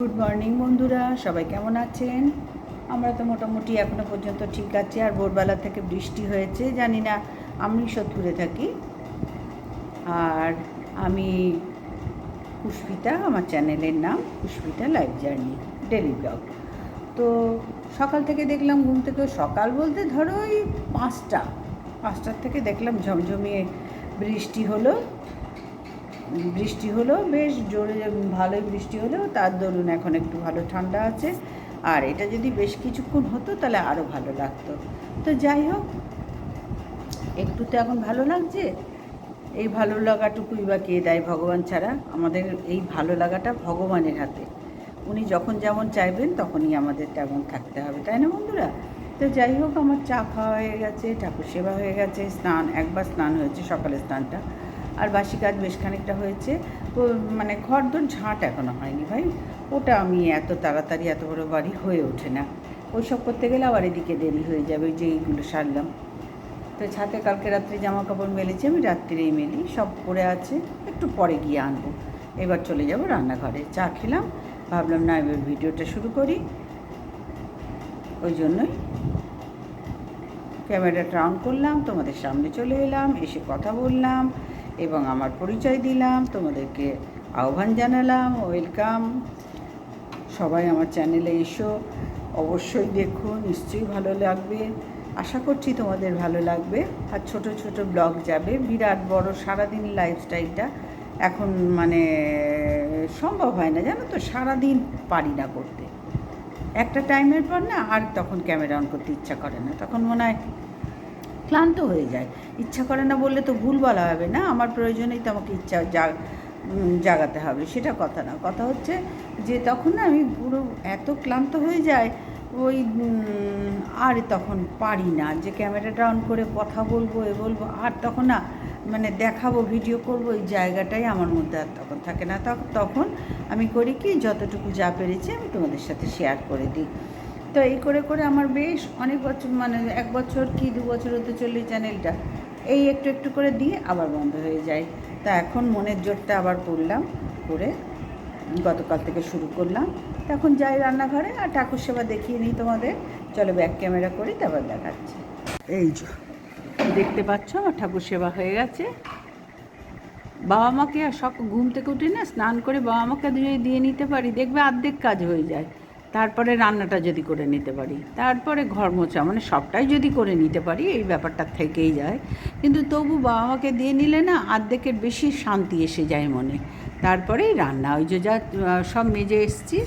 Good morning বন্ধুরা, সবাই কেমন আছেন? আমরা তো মোটামুটি এখনো পর্যন্ত ঠিক আছে। আর ভোরবেলা থেকে বৃষ্টি হয়েছে, জানি না। আমি সোদপুরে থাকি আর আমি পুষ্পিতা, আমার চ্যানেলের নাম Pushpita life journey daily blog. তো সকাল থেকে দেখলাম, ঘুম থেকে সকাল বলতে ধরো ওই পাঁচটার থেকে দেখলাম ঝমঝমিয়ে বৃষ্টি হলো বেশ জোরে, ভালোই বৃষ্টি হলেও তার দরুন এখন একটু ভালো ঠান্ডা আছে। আর এটা যদি বেশ কিছুক্ষণ হতো তাহলে আরও ভালো লাগতো। তো যাই হোক, একটু তো এখন ভালো লাগছে। এই ভালো লাগাটুকুই বা কে দেয়? ভগবান ছাড়া। আমাদের এই ভালো লাগাটা ভগবানের হাতে। উনি যখন যেমন চাইবেন তখনই আমাদের তেমন থাকতে হবে, তাই না বন্ধুরা? তো যাই হোক, আমার চা খাওয়া হয়ে গেছে, ঠাকুর সেবা হয়ে গেছে, একবার স্নান হয়েছে, সকালের স্নানটা। আর বাসি কাজ বেশ খানিকটা হয়েছে। তো মানে ঘরদোর ঝাঁট এখনও হয়নি ভাই। ওটা আমি এত তাড়াতাড়ি এত বড় বাড়ি হয়ে ওঠে না। ওই সব করতে গেলে আবার এদিকে দেরি হয়ে যাবে, ওই যে এইগুলো সারলাম। তো ছাদে কালকে রাত্রে জামা কাপড় মেলেছি, আমি রাত্রিরেই মেলি, সব পরে আছে, একটু পরে গিয়ে আনবো। এবার চলে যাব রান্নাঘরে। চা খেলাম, ভাবলাম না এবার ভিডিওটা শুরু করি। ওই জন্যই ক্যামেরাটা অন করলাম, তোমাদের সামনে চলে এলাম, এসে কথা বললাম এবং আমার পরিচয় দিলাম, তোমাদেরকে আহ্বান জানালাম, ওয়েলকাম। সবাই আমার চ্যানেলে এসো, অবশ্যই দেখো, নিশ্চয়ই ভালো লাগবে। আশা করছি তোমাদের ভালো লাগবে। আর ছোট ছোট ব্লগ যাবে, বিরাট বড় সারাদিন লাইফস্টাইলটা এখন মানে সম্ভব হয় না, জানো তো। সারাদিন পারি না করতে, একটা টাইমের পর না আর তখন ক্যামেরা অন করতে ইচ্ছা করে না, তখন মনে হয় ক্লান্ত হয়ে যায়। ইচ্ছা করে না বললে তো ভুল বলা হবে না, আমার প্রয়োজনেই তো আমাকে জাগাতে হবে, সেটা কথা না। কথা হচ্ছে যে তখন না আমি পুরো এত ক্লান্ত হয়ে যায়, ওই আর তখন পারি না যে ক্যামেরাটা অন করে কথা বলবো আর তখন না মানে দেখাবো, ভিডিও করবো, এই জায়গাটাই আমার মধ্যে আর তখন থাকে না। তখন আমি করি কি, যতটুকু যা পেরেছি আমি তোমাদের সাথে শেয়ার করে দিই। তো এই করে করে আমার বেশ অনেক বছর, মানে 1 বছর কি 2 বছর হতে চলে চ্যানেলটা। এই একটু একটু করে দিয়ে আবার বন্ধ হয়ে যায়। তা এখন মনের জোরটা আবার করে গতকাল থেকে শুরু করলাম। তখন যাই রান্নাঘরে আর ঠাকুর সেবা দেখিয়ে নিই তোমাদের। চলো ব্যাক ক্যামেরা করি, তারপর দেখাচ্ছি। এই যে দেখতে পাচ্ছ, আমার ঠাকুর সেবা হয়ে গেছে। বাবা মাকে আর ঘুম থেকে উঠে না স্নান করে বাবা মাকে দিয়ে নিতে পারি, দেখবে অর্ধেক কাজ হয়ে যায়। তারপরে রান্নাটা যদি করে নিতে পারি, তারপরে ঘর মোছা, মানে সবটাই যদি করে নিতে পারি, এই ব্যাপারটা থেকেই যায়। কিন্তু তবু বাবা মাকে দিয়ে নিলে না অর্ধেকের বেশি শান্তি এসে যায় মনে। তারপরেই রান্না, ওই যে যা সব মেজে এসেছি,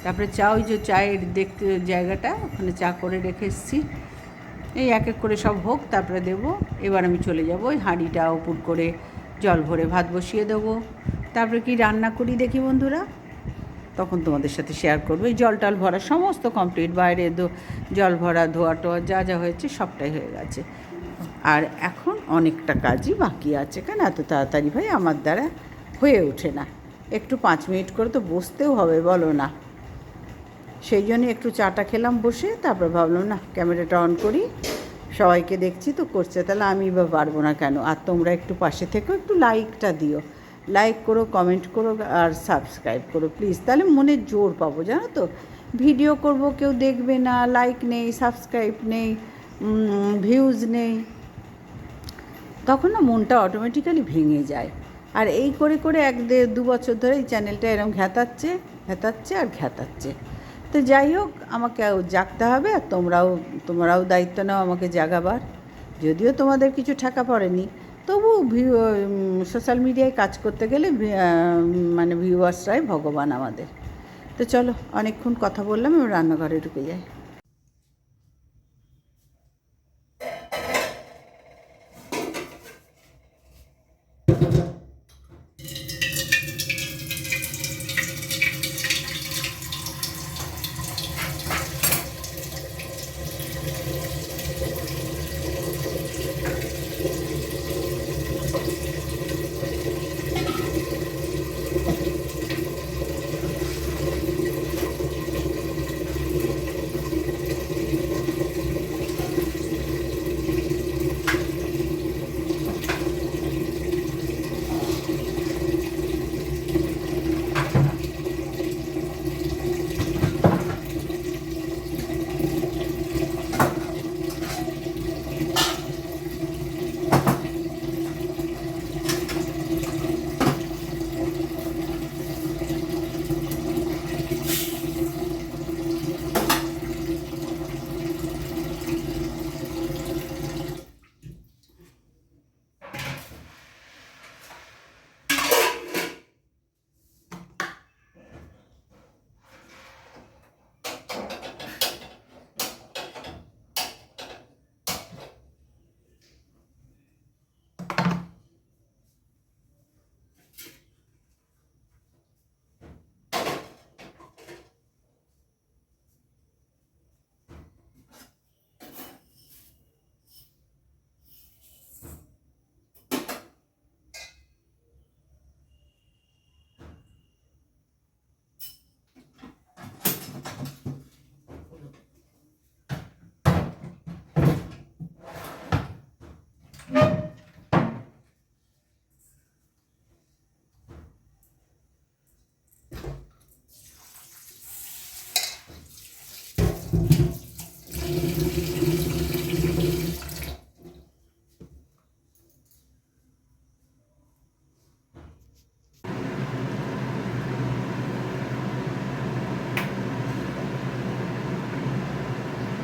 তারপরে চা, ওই যে চায়ের দেখতে জায়গাটা, ওখানে চা করে রেখে এসেছি। এই এক এক করে সব হোক, তারপরে দেবো। এবার আমি চলে যাব ওই হাঁড়িটা উপর করে জল ভরে ভাত বসিয়ে দেবো। তারপরে কি রান্না করি দেখি বন্ধুরা, তখন তোমাদের সাথে শেয়ার করবো। এই জল টল ভরা সমস্ত কমপ্লিট, বাইরে জল ভরা, ধোয়া টোয়া যা যা হয়েছে সবটাই হয়ে গেছে। আর এখন অনেকটা কাজই বাকি আছে, কেন এত তাড়াতাড়ি ভাই আমার দ্বারা হয়ে ওঠে না। একটু 5 মিনিট করে তো বসতেও হবে, বলো না? সেই জন্যই একটু চাটা খেলাম বসে, তারপর ভাবলাম না ক্যামেরাটা অন করি, সবাইকে দেখছি তো করছে, তাহলে আমি বা পারবো না কেন? আর তোমরা একটু পাশে থেকেও একটু লাইকটা দিও, লাইক করো, কমেন্ট করো আর সাবস্ক্রাইব করো প্লিজ, তাহলে মনে জোর পাবো, জানো তো। ভিডিও করব, কেউ দেখবে না, লাইক নেই, সাবস্ক্রাইব নেই, ভিউজ নেই, তখন না মনটা অটোমেটিক্যালি ভেঙে যায়। আর এই করে করে 1-2 বছর ধরে এই চ্যানেলটা এরকম ঘ্যাতাচ্ছে। তো যাই হোক, আমাকে জাগতে হবে, আর তোমরাও দায়িত্ব নাও আমাকে জাগাবার। যদিও তোমাদের কিছু ঠেকা পড়েনি, তবু সোশ্যাল মিডিয়ায় কাজ করতে গেলে মানে ভিউয়ার্সরাই ভগবান আমাদের। তো চলো, অনেকক্ষণ কথা বললাম, আমি রান্নাঘরে ঢুকে যাই।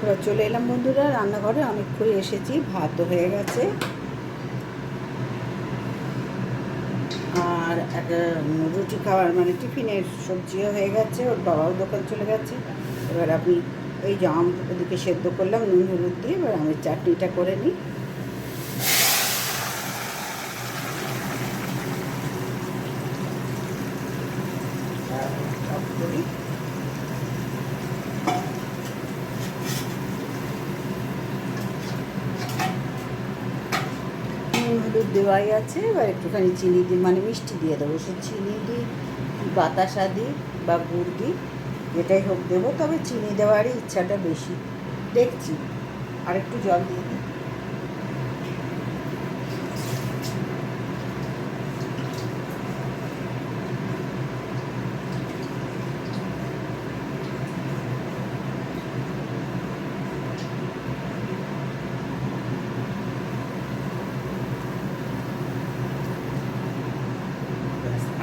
এবার চলে এলাম বন্ধুরা রান্নাঘরে, অনেকক্ষণ এসেছি, ভাতও হয়ে গেছে আর একটা রুটি খাওয়ার মানে টিফিনের সবজিও হয়ে গেছে, ওর বাবাও দোকান চলে গেছে। এবার আমি এই যে আম ওদিকে সেদ্ধ করলাম নুন হলুদ দিয়ে, এবার আমের চাটনিটা করে নিই। নুন হলুদ দেওয়াই আছে, এবার একটুখানি চিনি দিই, মানে মিষ্টি দিয়ে দেবো। সে চিনি দিই, বাতাসা দিই বা গুড় দিই, যেটাই হোক দেবো, তবে চিনি দেওয়ারই ইচ্ছাটা বেশি। দেখছি আর একটু জল দিয়ে দিই।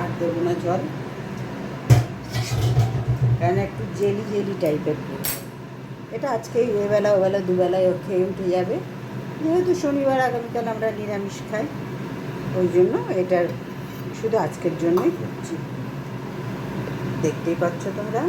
আর দেবো না জল, কেন একটু জেলি জেলি টাইপের করবো। এটা আজকেই এবেলা ওবেলা দুবেলায় খেয়ে উঠে যাবে, যেহেতু শনিবার আগামীকাল আমরা নিরামিষ খাই, ওই জন্য এটার শুধু আজকের জন্যই করছি। দেখতেই পাচ্ছ তোমরা।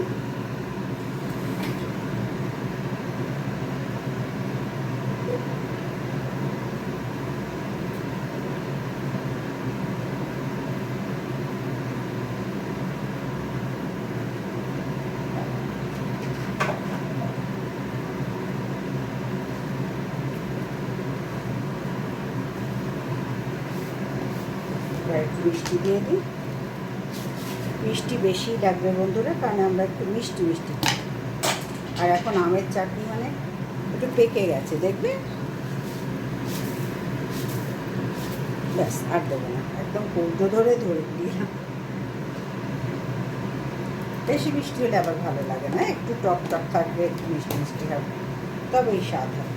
একটু মিষ্টি দিয়ে দিই, মিষ্টি বেশি লাগবে বন্ধুরা, কারণ আমরা একটু মিষ্টি মিষ্টি খাই। আর এখন আমের চাটনি মানে একটু পেকে গেছে, দেখবে। ব্যাস, আর দেবো না, একদম কৌটো ধরে ধরে দিলাম। বেশি মিষ্টি হলে আবার ভালো লাগে না, একটু টক টক থাকবে, একটু মিষ্টি মিষ্টি হবে, তবেই স্বাদ হবে।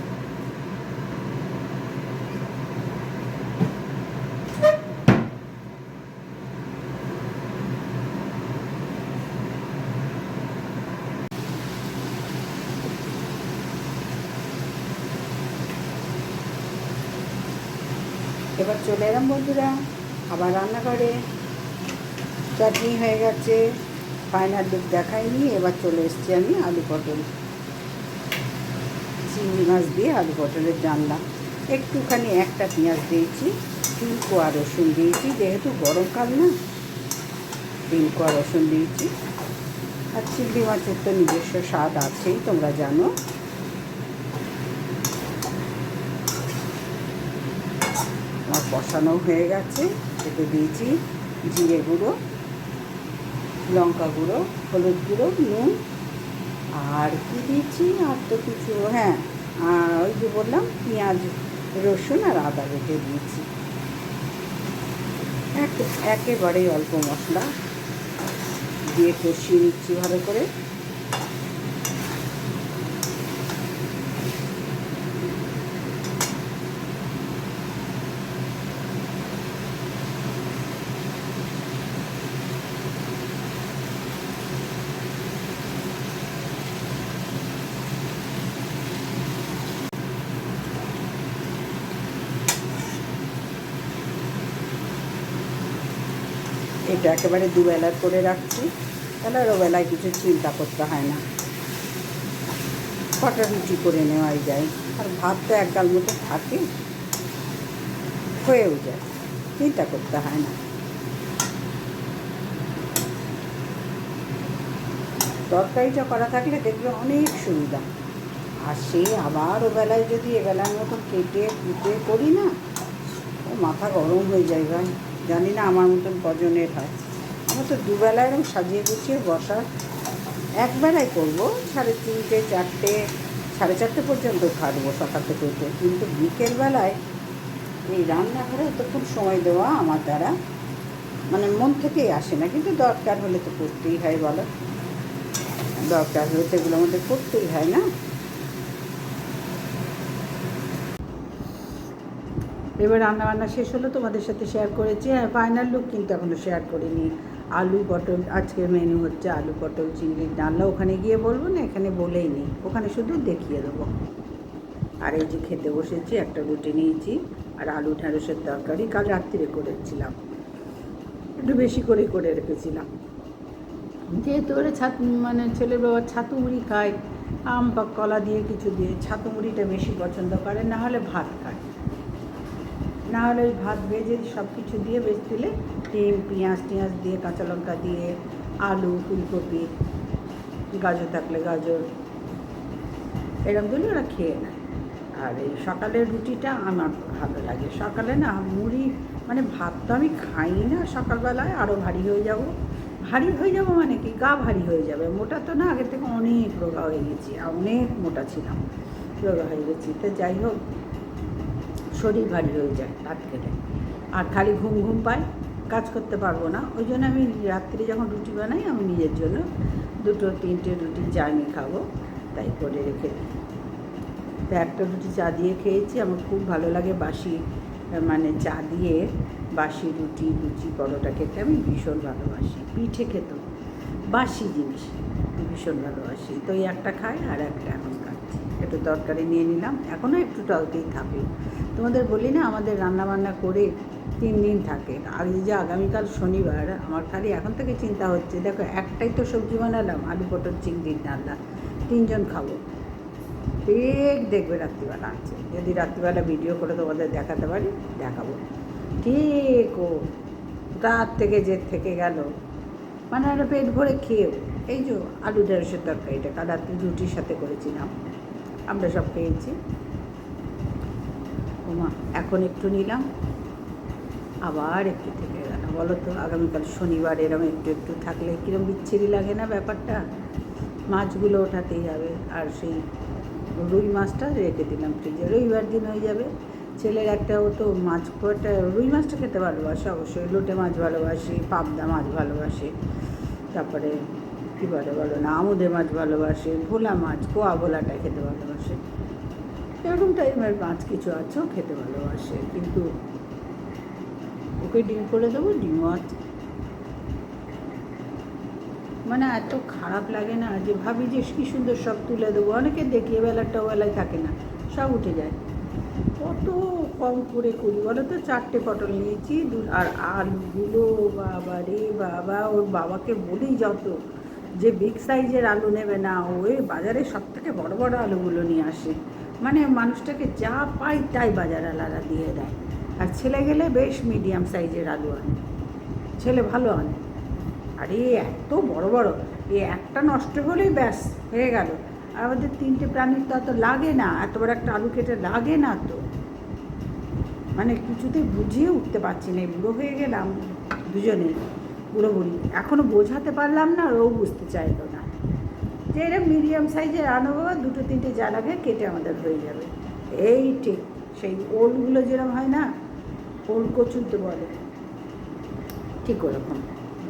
এবার চলে এলাম বন্ধুরা আবার রান্নাঘরে, চাটনি হয়ে গেছে, ফাইনাল লুক দেখাইনি। এবার চলে এসেছি আমি আলু পটল, চিংড়ি মাছ দিয়ে আলু পটলের রান্না। একটুখানি একটা পেঁয়াজ দিয়েছি, 3 কোয়া রসুন দিয়েছি, যেহেতু গরমকাল না, 3 কোয়া রসুন দিয়েছি। আর চিংড়ি মাছের তো নিজস্ব স্বাদ আছেই, তোমরা জানো। আমার কষানো হয়ে গেছে, এতে দিয়েছি জিরে গুঁড়ো, লঙ্কা গুঁড়ো, হলুদ গুঁড়ো, নুন, আর কি দিয়েছি আর তো কিছু, হ্যাঁ ওই যে বললাম পেঁয়াজ রসুন আর আদা বেটে দিয়েছি। একেবারেই অল্প মশলা দিয়ে কষিয়ে নিচ্ছি ভালো করে। এটা একেবারে দুবেলার করে রাখছি, তাহলে আর ওবেলায় কিছু চিন্তা করতে হয় না, কটা রুটি করে নেওয়াই যায়। আর ভাত তো এক গাল মতো থাকে, হয়েও যায়, চিন্তা করতে হয় না। তরকারিটা করা থাকলে দেখবে অনেক সুবিধা। আর সে আবার ওবেলায় যদি এবেলার মতন কেটে কুটে করি না, ও মাথা গরম হয়ে যায় ভাই। জানি না আমার মতন কজনের হয়, আমার তো দুবেলায় এরকম সাজিয়ে গুছিয়ে বসার। একবেলায় করবো 3:30 4টে, 4:30 পর্যন্ত থাকবো সকাল থেকে উঠে, কিন্তু বিকেলবেলায় এই রান্নাঘরে এতক্ষণ সময় দেওয়া আমার দ্বারা মানে মন থেকেই আসে না। কিন্তু দরকার হলে তো করতেই হয়, বলো, দরকার হলে তো এগুলো আমাদের করতেই হয় না। এবার রান্নাবান্না শেষ হলো, তোমাদের সাথে শেয়ার করেছি। আর ফাইনাল লুক কিন্তু এখনও শেয়ার করিনি। আলু পটল, আজকের মেনু হচ্ছে আলু পটল চিংড়ির ডালনা। ওখানে গিয়ে বলবো না, এখানে বলেই নেই, ওখানে শুধু দেখিয়ে দেবো। আর এই যে খেতে বসেছি, একটা রুটি নিয়েছি আর আলু ঢ্যাঁড়সের তরকারি কাল রাত্রিরে করেছিলাম, একটু বেশি করে রেখেছিলাম। যেহেতু ওরা মানে ছেলের বাবা ছাতু মুড়ি খায়, আম বা কলা দিয়ে কিছু দিয়ে ছাতু মুড়িটা বেশি পছন্দ করে, না হলে ভাত খায়, না হলে ওই ভাত ভেজে সব কিছু দিয়ে বেশ দিলে ডিম পেঁয়াজ দিয়ে কাঁচা লঙ্কা দিয়ে আলু ফুলকপি গাজর থাকলে গাজর এরকম দিলে ওরা খেয়ে নেয়। আর এই সকালের রুটিটা আমার ভালো লাগে। সকালে না মুড়ি মানে ভাত তো আমি খাই না সকালবেলায়, আরও ভারী হয়ে যাব মানে কি গা ভারী হয়ে যাবে। মোটা তো না, আগের থেকে অনেক রোগা হয়ে গেছি, অনেক মোটা ছিলাম, রোগা হয়ে গেছি। তো যাই হোক, শরীর ভারী হয়ে যায় ভাত খেলে, আর খালি ঘুম পায়, কাজ করতে পারবো না। ওই জন্য আমি রাত্রি যখন রুটি বানাই, আমি নিজের জন্য 2-3টে রুটি চা নিয়ে খাবো, তাই করে রেখে দিই। তো একটা রুটি চা দিয়ে খেয়েছি, আমার খুব ভালো লাগে বাসি মানে চা দিয়ে বাসি রুটি লুচি পরোটা খেতে আমি ভীষণ ভালোবাসি। পিঠে খেতেও বাসি জিনিস ভীষণ ভালোবাসি। তো এই একটা খাই আর একটা এখন খাচ্ছি। একটু তরকারি নিয়ে নিলাম, এখনও একটু টলতেই থাকলো। তোমাদের বলি না, আমাদের রান্নাবান্না করে 3 দিন থাকে। আর এই যে আগামীকাল শনিবার, আমার খালি এখন থেকে চিন্তা হচ্ছে, দেখো একটাই তো সবজি বানালাম, আলু পটল চিংড়ির ডালনা, 3 জন খাবো। ঠিক দেখবে রাত্রিবেলা আছে, যদি রাত্রিবেলা ভিডিও করে তোমাদের দেখাতে পারি দেখাবো। ঠিক ও রাত থেকে যে থেকে গেল, মানে একটা পেট ভরে খেয়েও। এই যে আলু ঢেঁড়সের তরকারিটা কাল রাত্রি রুটির সাথে করেছিলাম, আমরা সব খেয়েছি। ওমা এখন একটু নিলাম, আবার একটু থেকে গেল। বলো তো, আগামীকাল শনিবার এরকম একটু থাকলে কীরকম বিচ্ছিরি লাগে না ব্যাপারটা। মাছগুলো ওঠাতেই হবে। আর সেই রুই মাছটা রেখে দিলাম ফ্রিজে, রবিবার দিন হয়ে যাবে। ছেলের একটা ও তো মাছ একটা রুই মাছটা খেতে ভালোবাসে, অবশ্যই লোটে মাছ ভালোবাসে, পাবদা মাছ ভালোবাসে, তারপরে কী বলো না, আমুদে মাছ ভালোবাসে, ভোলা মাছ, কোয়া ভোলাটা খেতে ভালোবাসে। এরকম টাইপের মাছ কিছু আছেও খেতে ভালোবাসে, কিন্তু ওকে ডিম করে দেবো, ডিমও আছে। মানে এত খারাপ লাগে না, যে ভাবি যে কী সুন্দর সব তুলে দেবো, অনেকে দেখি বেলাটাও বেলায় থাকে না, সব উঠে যায়। কত কম করে করি বলো তো। 4টে পটল নিয়েছি, আর আলুগুলো বাবা রে বাবা, ওর বাবাকে বলি যত যে বিগ সাইজের আলু নেবে না, ওই বাজারে সব থেকে বড় বড় আলুগুলো নিয়ে আসে। মানে মানুষটাকে যা পাই তাই বাজারওয়ালারা দিয়ে দেয়। আর ছেলে গেলে বেশ মিডিয়াম সাইজের আলু আনে, ছেলে ভালো আনে। আরে এত বড় বড়, একটা নষ্ট হলেই ব্যাস হয়ে গেল। আর আমাদের 3টে প্রাণীর তো এত লাগে না, এত বড় একটা আলু কেটে লাগে না তো। মানে কিছুতেই বুঝিয়ে উঠতে পারছি না, বুড়ো হয়ে গেলাম দুজনে, বুড়ো বুড়ি, এখনও বোঝাতে পারলাম না, আর ও বুঝতে চাইলো না যে এরা মিডিয়াম সাইজের আনো বাবা, 2-3টে যা লাগে কেটে আমাদের হয়ে যাবে। এই ঠিক সেই ওলগুলো যেরকম হয় না, ওল কচুতে বলে, ঠিক ওরকম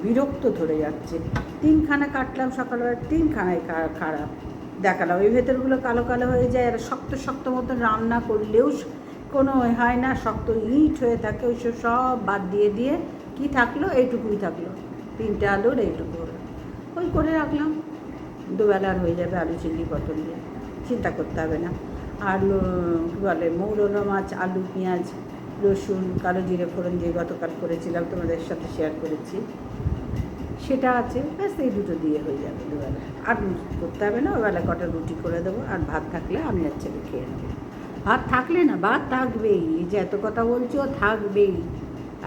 বিরক্ত ধরে যাচ্ছে। 3খানা কাটলাম সকালবেলা, 3খানাই খারাপ দেখালাম। ওই ভেতরগুলো কালো কালো হয়ে যায়, আর শক্ত মতন রান্না করলেও কোনো হয় না, শক্ত ইট হয়ে থাকে। ওইসব সব বাদ দিয়ে কি থাকলো, এইটুকুই থাকলো, 3টে আলুর এইটুকু হলো, ওই করে রাখলাম। দুবেলার হয়ে যাবে আলু চিংড়ি পটল দিয়ে, চিন্তা করতে হবে না। আর কী বলে, মৌরলা মাছ, আলু পেঁয়াজ রসুন কালো জিরে ফোড়ন দিয়ে গতকাল করেছিলাম, তোমাদের সাথে শেয়ার করেছি, সেটা আছে। ব্যাস এই দুটো দিয়ে হয়ে যাবে দুবেলা, আর করতে হবে না। ওবেলা কটা রুটি করে দেবো, আর ভাত থাকলে আমি আর ছেলে খেয়ে নেবো। ভাত থাকলে না, ভাত থাকবেই, যে এত কথা বলছি ও থাকবেই।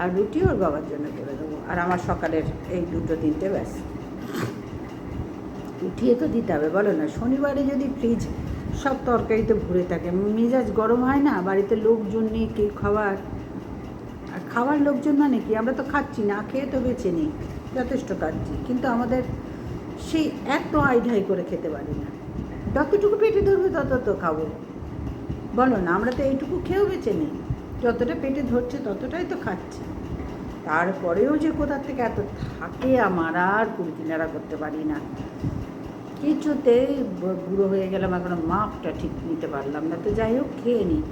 আর রুটি ওর বাবার জন্য করে দেবো, আর আমার সকালের এই 2-3টে ব্যাস। উঠিয়ে তো দিতে হবে বলো না। শনিবারে যদি ফ্রিজ সব তরকারিতে ভরে থাকে, মেজাজ গরম হয় না, বাড়িতে লোকজন নেই, কে খাবার। আর খাওয়ার লোকজন মানে কি, আমরা তো খাচ্ছি না, খেয়ে তো বেঁচে নেই, যথেষ্ট খাচ্ছি, কিন্তু আমাদের সেই এত আইঢাই করে খেতে পারি না। যতটুকু পেটে ধরবে তত তো খাবো বলো না। আমরা তো এইটুকু খেয়েও বেঁচে নেই, যতটা পেটে ধরছে ততটাই তো খাচ্ছি। তারপরেও যে কোথার থেকে এত থাকে, আমার আর কুলকিনারা করতে পারি না কিছুতেই। বুড়ো হয়ে গেলাম, এখনো মাপটা ঠিক নিতে পারলাম না। তো যাই হোক, খেয়ে নিই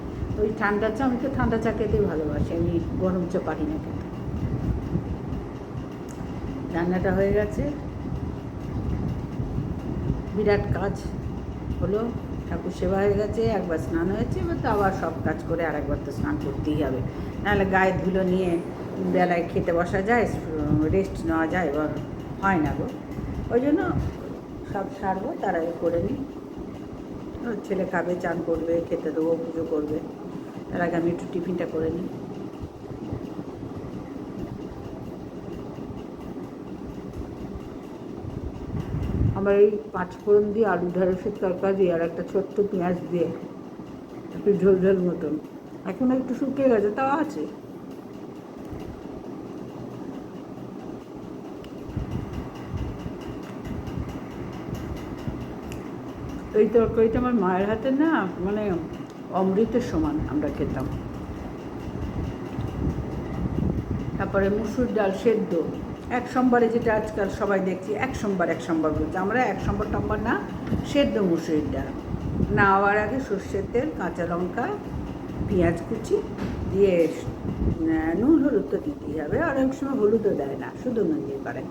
ওই ঠান্ডা চা। আমি তো ঠান্ডা চা খেতেই ভালোবাসি, আমি গরম চা পারি না খেতে। রান্নাটা হয়ে গেছে, বিরাট কাজ হলো। ঠাকুর সেবা হয়ে গেছে, একবার স্নান হয়েছে, এবার তো আবার সব কাজ করে আর একবার তো স্নান করতেই হবে, নাহলে গায়ে ধুলো নিয়ে বেলায় খেতে বসা যায়, রেস্ট নেওয়া যায়, এবার হয় না গো। ওই জন্য সব সারবো, তার আগে করে নিই। ছেলে খাবে, চান করবে, খেতে দেবো, পুজো করবে, তার আগে আমি একটু টিফিনটা করে নিই। আমার এই পাঁচফোড়ন দিয়ে আলু ঢেঁড়সের তরকারি আর একটা ছোট্ট পেঁয়াজ দিয়ে একটু ঝোল ঝোল মতন, এখন একটু শুকিয়ে গেছে, তাও আছে। এই তরকারিটা আমার মায়ের হাতে না, মানে অমৃতের সমান আমরা খেতাম। তারপরে মুসুর ডাল সেদ্ধ, এক সোমবারে, যেটা আজকাল সবাই দেখছি এক সোমবার বলছে, আমরা এক সোমবার না, সেদ্ধ মুসুরির ডাল নেওয়ার আগে সর্ষের তেল, কাঁচা লঙ্কা, পেঁয়াজ কুচি দিয়ে, নুন হলুদ তো দিতেই হবে, আর অনেক সময় হলুদও দেয় না, শুধু নুন দিয়ে করে,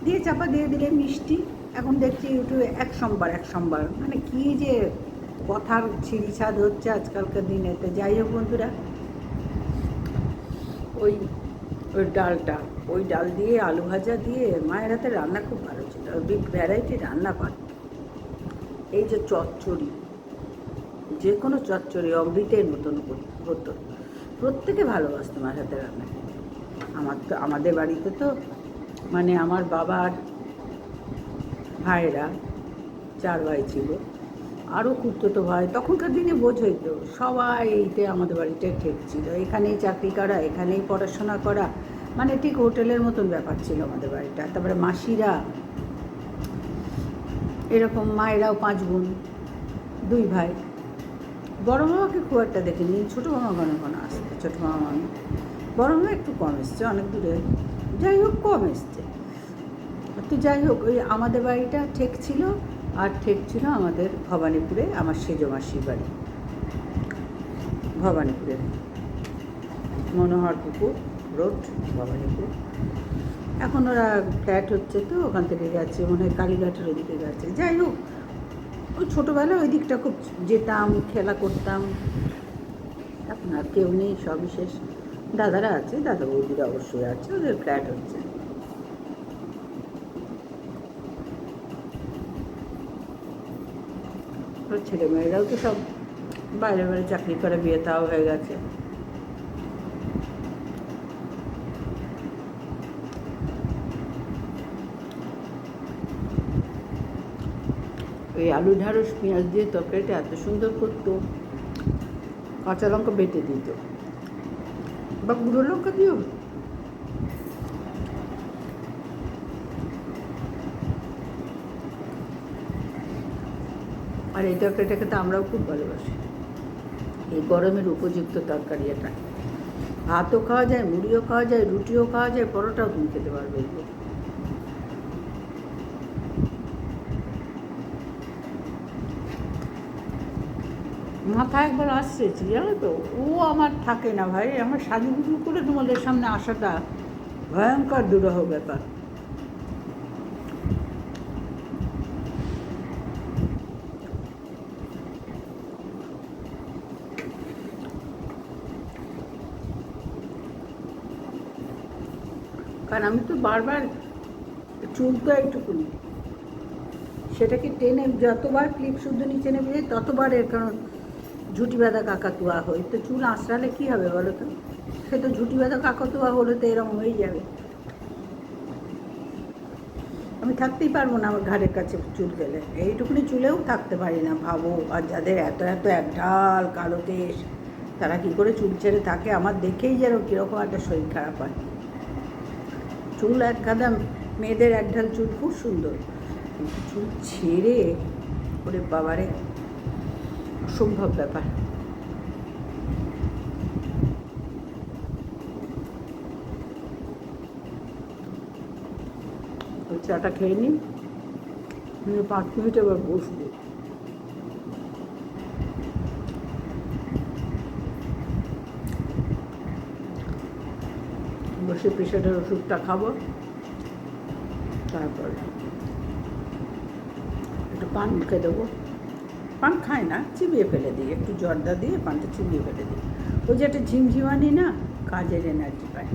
দিয়ে চাপা দিয়ে দিলে মিষ্টি। এখন দেখছি ইউটিউবে এক সোমবার, মানে কী যে কথার ছিঁড়িছাদ হচ্ছে আজকালকার দিনে। তো যাই হোক বন্ধুরা, ওই ওই ডালটা, ওই ডাল দিয়ে আলু ভাজা দিয়ে, মায়ের হাতে রান্না খুব ভালো ছিল, বিগ ভ্যারাইটি রান্না পারত। এই যে চচ্চড়ি, যে কোনো চচ্চড়ি অমৃতের মতন হতো, প্রত্যেকে ভালোবাসতো মায়ের হাতে রান্না। আমাদের বাড়িতে তো মানে আমার বাবার ভাইরা 4 ভাই ছিল, আরও খুঁড়তো ভাই, তখনকার দিনে বোঝই তো, সবাই এইতে আমাদের বাড়িটাই ঠিক ছিল, এখানেই চাকরি করা, এখানেই পড়াশোনা করা, মানে ঠিক হোটেলের মতন ব্যাপার ছিল আমাদের বাড়িটা। তারপরে মাসিরা এরকম, মায়েরাও 5 বোন, 2 ভাই। বড় মামাকে খুব একটা দেখিনি, ছোটো মামা ঘন আসছে, ছোটো মামা, বড় মামা একটু কম এসছে, অনেক দূরে, যাই হোক কম এসছে। তো যাই হোক, ওই আমাদের বাড়িটা ঠিক ছিল, আর ঠিক ছিল আমাদের ভবানীপুরে, আমার সেজ মাসির বাড়ি ভবানীপুরে, মনোহরপুকুর রোড, ভবানীপুর। এখন ওরা ফ্ল্যাট হচ্ছে, তো ওখান থেকে গেছে, মনে হয় কালীঘাটের ওদিকে গেছে। যাই হোক, ওই ছোটোবেলায় ওই দিকটা খুব যেতাম, খেলা করতাম। এখন আর কেউ নেই, সবই শেষ। দাদারা আছে, দাদা বৌদিরা অবশ্যই আছে, ওদের ফ্ল্যাট হচ্ছে। ছেলেমেয়েরাও তো সব বাইরে বাইরে চাকরি করে, বিয়ে তাও হয়ে গেছে। ওই আলু ঢ্যাঁড়স পেঁয়াজ দিয়ে তরকারিটা এত সুন্দর করতো, কাঁচা লঙ্কা বেটে দিত, বা গুঁড়ো লঙ্কা দিও। আর এই তরকারিটাকে তো আমরাও খুব ভালোবাসি, এই গরমের উপযুক্ত তরকারি এটা। ভাতও খাওয়া যায়, মুড়িও খাওয়া যায়, রুটিও খাওয়া যায়, পরোটাও তুমি খেতে পারবে। মাথা একবার আসছে, জানো তো, ও আমার থাকে না ভাই, আমার সাজুগুজু করে তোমাদের সামনে আসাটা ভয়ঙ্কর দুরূহ ব্যাপার। কারণ আমি তো বারবার চুল তো একটুকুনি, সেটাকে টেনে যতবার ক্লিপ শুদ্ধ নিচে নেবে যায়, ততবার এর কারণ ঝুঁটি বাঁধা কাকাতুয়া হই। তো চুল আঁচড়ালে কী হবে বলো তো, সে তো ঝুঁটি বাঁধা কাকাতুয়া হলে তো এরকম হয়ে যাবে। আমি থাকতেই পারবো না আমার ঘাড়ের কাছে চুল গেলে, এইটুকুনি চুলেও থাকতে পারি না, ভাবো। আর যাদের এত এত একঢাল কালো কেশ, তারা কী করে চুল ছেড়ে থাকে, আমার দেখেই যেন কীরকম একটা শরীর খারাপ হয়। চুল এক গাদা, মেয়েদের একঢাল চুল খুব সুন্দর, কিন্তু চুল ছেড়ে, ওরে বাবারে, অসম্ভব ব্যাপার। ওই চাটা খেয়ে নিই, 5 মিনিট আবার বসবো। বসে প্রেশারের ওষুধটা খাবো, তারপর একটু পান মুখে দেবো। পান খাই না, চিবিয়ে ফেলে দিই, একটু জর্দা দিয়ে পানটা চিবিয়ে ফেলে দিই। ওই যে একটা ঝিমঝিমানি না, কাজের এনার্জি পায়।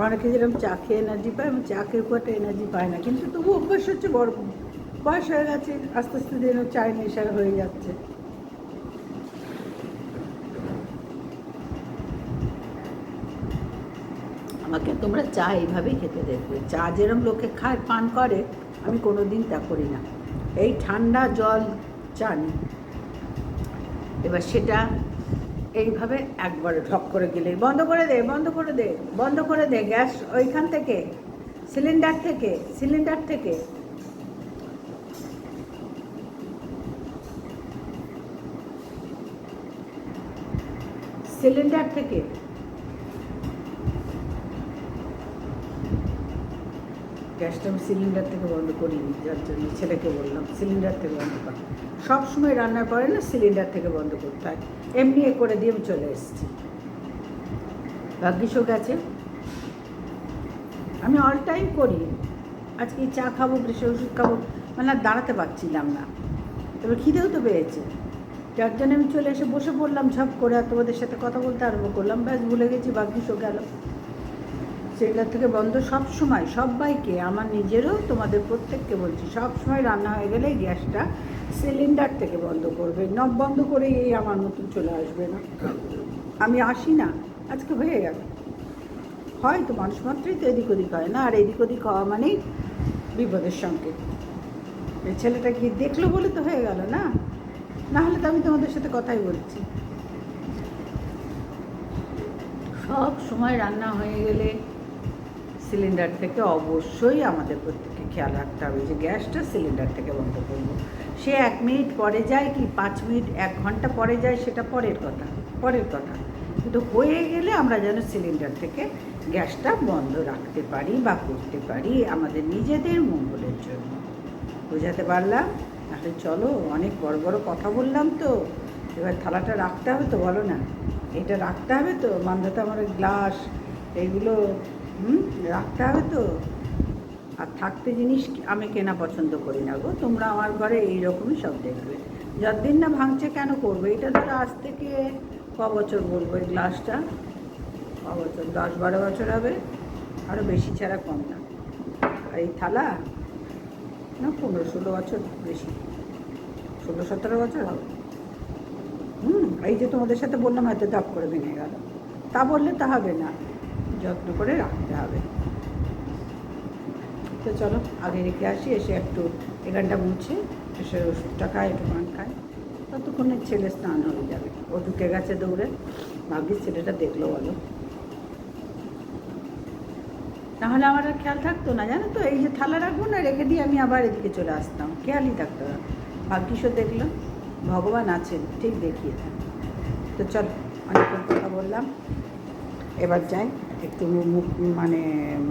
অনেকে যেরকম চা খেয়ে এনার্জি পায়, আমি চা খেয়ে খুব একটা এনার্জি পায় না, কিন্তু তবু অভ্যাস হচ্ছে, বড় বয়স হয়ে গেছে, আস্তে আস্তে যেন চায়ের নেশা হয়ে যাচ্ছে। আমাকে তোমরা চা এইভাবেই খেতে দেখবে। চা যেরকম লোকে খায়, পান করে, আমি কোনো দিন তা করি না। এই ঠান্ডা জল চা নিই, এবার সেটা এইভাবে একবারে ঢক করে গেলে, বন্ধ করে দে, বন্ধ করে দে, বন্ধ করে দে গ্যাস, ওইখান থেকে, সিলিন্ডার থেকে, সিলিন্ডার থেকে। সিলিন্ডার থেকে গ্যাসটা আমি সিলিন্ডার থেকে বন্ধ করিনি, যার জন্য ছেলেকে বললাম সিলিন্ডার থেকে বন্ধ কর। সবসময় রান্নার পরে না সিলিন্ডার থেকে বন্ধ করতে হয়, এমনি এ করে দিয়ে আমি চলে এসেছি। ভাগ্যিসও গেছে, আমি অল টাইম করি। আজকে চা খাবো, প্রেশার ওষুধ খাবো, মানে আর দাঁড়াতে পারছিলাম না, তবে খিদেও তো পেয়েছে, যার জন্য আমি চলে এসে বসে পড়লাম ঝপ করে, আর তোমাদের সাথে কথা বলতে আরম্ভ করলাম। ব্যাস ভুলে গেছি, ভাগ্যিসও গেল। সিলিন্ডার থেকে বন্ধ সব সময়, সবাইকে, আমার নিজেরও, তোমাদের প্রত্যেককে বলছি, সব সময় রান্না হয়ে গেলে গ্যাসটা সিলিন্ডার থেকে বন্ধ করবে। নব বন্ধ করে এই আমার মতন চলে আসবে না, আমি আসি না। আজকে হয়ে গেল, হয়তো মানুষ মাত্রই তো এদিক ওদিক হয় না, আর এদিক ওদিক হওয়া মানেই বিপদের সংকেত। এই ছেলেটা কি দেখলো বলে তো হয়ে গেল না, না হলে তো আমি তোমাদের সাথে কথাই বলছি। সব সময় রান্না হয়ে গেলে সিলিন্ডার থেকে অবশ্যই আমাদের প্রত্যেককে খেয়াল রাখতে হবে যে গ্যাসটা সিলিন্ডার থেকে বন্ধ করবো। সে 1 মিনিট পরে যায় কি 5 মিনিট 1 ঘন্টা পরে যায়, সেটা পরের কথা, পরের কথা, কিন্তু হয়ে গেলে আমরা যেন সিলিন্ডার থেকে গ্যাসটা বন্ধ রাখতে পারি বা করতে পারি, আমাদের নিজেদের মঙ্গলের জন্য। বোঝাতে পারলাম? তাহলে চলো, অনেক বড় বড় কথা বললাম তো, এবার থালাটা রাখতে হবে তো, বলো না, এটা রাখতে হবে তো, মান্ধাতে আমার গ্লাস এইগুলো রাখতে হবে তো। আর থাকতে জিনিস আমি কেনা পছন্দ করি না গো, তোমরা আমার ঘরে এইরকমই সব দেখবে। যতদিন না ভাঙছে কেন করবে, এটা ধরো আজ থেকে ক বছর বলবো, এই গ্লাসটা ক বছর, 10-12 বছর হবে, আরও বেশি ছাড়া কম না। আর এই থালা না 15-16 বছর, বেশি 16-17 বছর হবে। এই যে তোমাদের সাথে বললাম হয়তো ধাপ করে ভেঙে গেল, তা বললে তা হবে না, যত্ন করে রাখতে হবে। তো চলো আগে রেখে আসি, এসে একটু এখানটা মুছে এসে ওষুধটা খায়, একটু পান খায়, ততক্ষণে ছেলে স্নান হয়ে যাবে। ও ঢুকে গেছে দৌড়ে, ভাগ্যিস ছেলেটা দেখলো, বলো, নাহলে আমার আর খেয়াল থাকতো না, জানো তো, এই যে থালা রাখবো না, রেখে দিয়ে আমি আবার এদিকে চলে আসতাম, খেয়ালই থাকতো না। ভাগ্যিসও দেখলো, ভগবান আছেন, ঠিক দেখিয়ে দেন। তো চল, অনেকক্ষণ কথা বললাম, এবার যাই একটু মুখ, মানে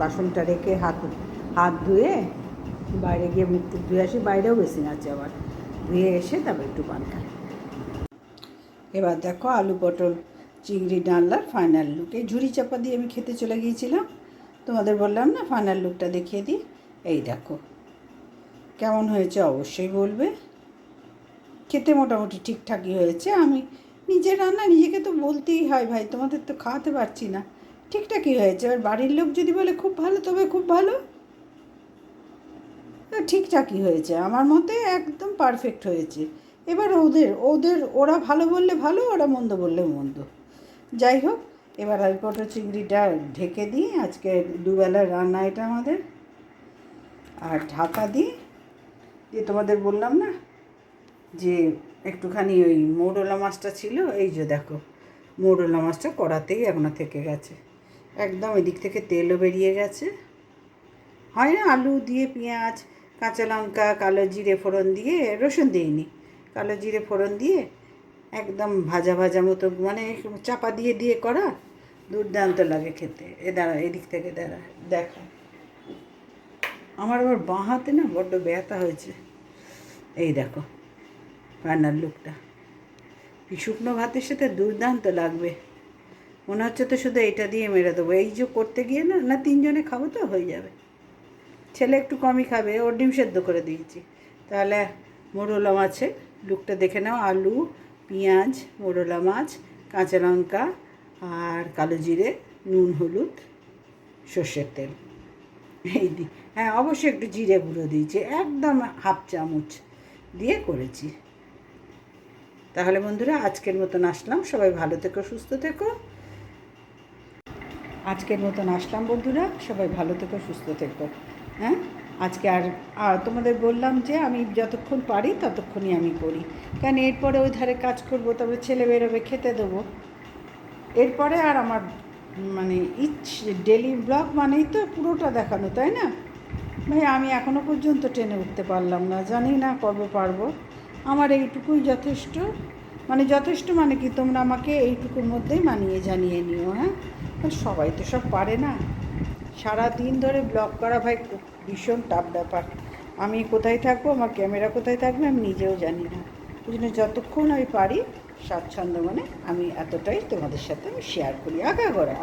বাসনটা রেখে হাত ধুয়ে বাইরে গিয়ে মুখ টুক ধুয়ে আসি, বাইরেও বেসিন আছে, আবার ধুয়ে এসে তারপর একটু পান খাই। এবার দেখো আলু পটল চিংড়ি ডালনার ফাইনাল লুক। এই ঝুড়ি চাপা দিয়ে আমি খেতে চলে গিয়েছিলাম, তোমাদের বললাম না ফাইনাল লুকটা দেখিয়ে দিই। এই দেখো কেমন হয়েছে অবশ্যই বলবে। খেতে মোটামুটি ঠিকঠাকই হয়েছে, আমি নিজের রান্না নিজেকে তো বলতেই হয় ভাই, তোমাদের তো খাওয়াতে পারছি না, ঠিকঠাকই হয়েছে। এবার বাড়ির লোক যদি বলে খুব ভালো, তবে খুব ভালো, ঠিকঠাকই হয়েছে, আমার মতে একদম পারফেক্ট হয়েছে। এবার ওরা ভালো বললে ভালো, ওরা মন্দ বললে মন্দ, যাই হোক। এবার আলু পটল চিংড়িটা ঢেকে দিই, আজকে দুবেলার রান্না এটা আমাদের, আর ঢাকা দিই দিয়ে তোমাদের বললাম না যে একটুখানি ওই মৌরলা মাছটা ছিল, এই যে দেখো মৌরলা মাছটা কড়াতেই এখনো থেকে গেছে, একদম এদিক থেকে তেলও বেরিয়ে গেছে। হয় না আলু দিয়ে পেঁয়াজ কাঁচা লঙ্কা কালো জিরে ফোড়ন দিয়ে, রসুন দিইনি, কালো জিরে ফোড়ন দিয়ে একদম ভাজা ভাজা মতো, মানে চাপা দিয়ে দিয়ে করা, দুর্দান্ত লাগে খেতে। দাঁড়া এদিক থেকে দেখা, আমার আবার বাঁ হাতে না বড্ড ব্যথা হয়েছে। এই দেখো রান্নার লুকটা, শুকনো ভাতের সাথে দুর্দান্ত লাগবে, মনে হচ্ছে তো শুধু এটা দিয়ে মেরে দেবো। এই যে করতে গিয়ে না 3 জনে খাবো তো হয়ে যাবে। ছেলে একটু কমই খাবে, ওর ডিম সেদ্ধ করে দিয়েছি। তাহলে মোরলা মাছের লুকটা দেখে নাও। আলু, পেঁয়াজ, মোরলা মাছ, কাঁচা লঙ্কা আর কালো জিরে, নুন, হলুদ, সর্ষের তেল এই হ্যাঁ অবশ্যই একটু জিরে গুঁড়ো দিয়েছি, একদম হাফ চামচ দিয়ে করেছি। তাহলে বন্ধুরা আজকের মতন আসলাম, সবাই ভালো থেকো, সুস্থ থেকো। আজকের মতন আসলাম বন্ধুরা, সবাই ভালো থেকো, সুস্থ থেকো। হ্যাঁ, আজকে আর তোমাদের বললাম যে আমি যতক্ষণ পারি ততক্ষণই আমি করি, কারণ এরপরে ওই ধারে কাজ করব, তবে ছেলে বেরোবে, খেতে দেবো। এরপরে আর আমার মানে ডেলি ব্লগ মানেই তো পুরোটা দেখানো, তাই না ভাই? আমি এখনও পর্যন্ত ট্রেনে উঠতে পারলাম না, জানি না কবে পারবো। আমার এইটুকুই যথেষ্ট, মানে যথেষ্ট মানে কি, তোমরা আমাকে এইটুকুর মধ্যেই মানিয়ে জানিয়ে নিও। হ্যাঁ, সবাই তো সব পারে না। সারা দিন ধরে ব্লগ করা ভাই ভীষণ টাফ ব্যাপার। আমি কোথায় থাকবো, আমার ক্যামেরা কোথায় থাকবে আমি নিজেও জানি না। ওই জন্য যতক্ষণ আমি পারি স্বাচ্ছন্দ্য মানে আমি এতটাই তোমাদের সাথে আমি শেয়ার করি, আগাগোড়া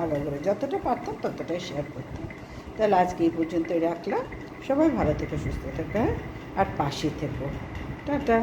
যতটা পারতাম ততটাই শেয়ার করতাম। তাহলে আজকে এই পর্যন্তই রাখলাম। সবাই ভালো থেকো, সুস্থ থেকো, হ্যাঁ, আর পাশে থেকো। টাটা।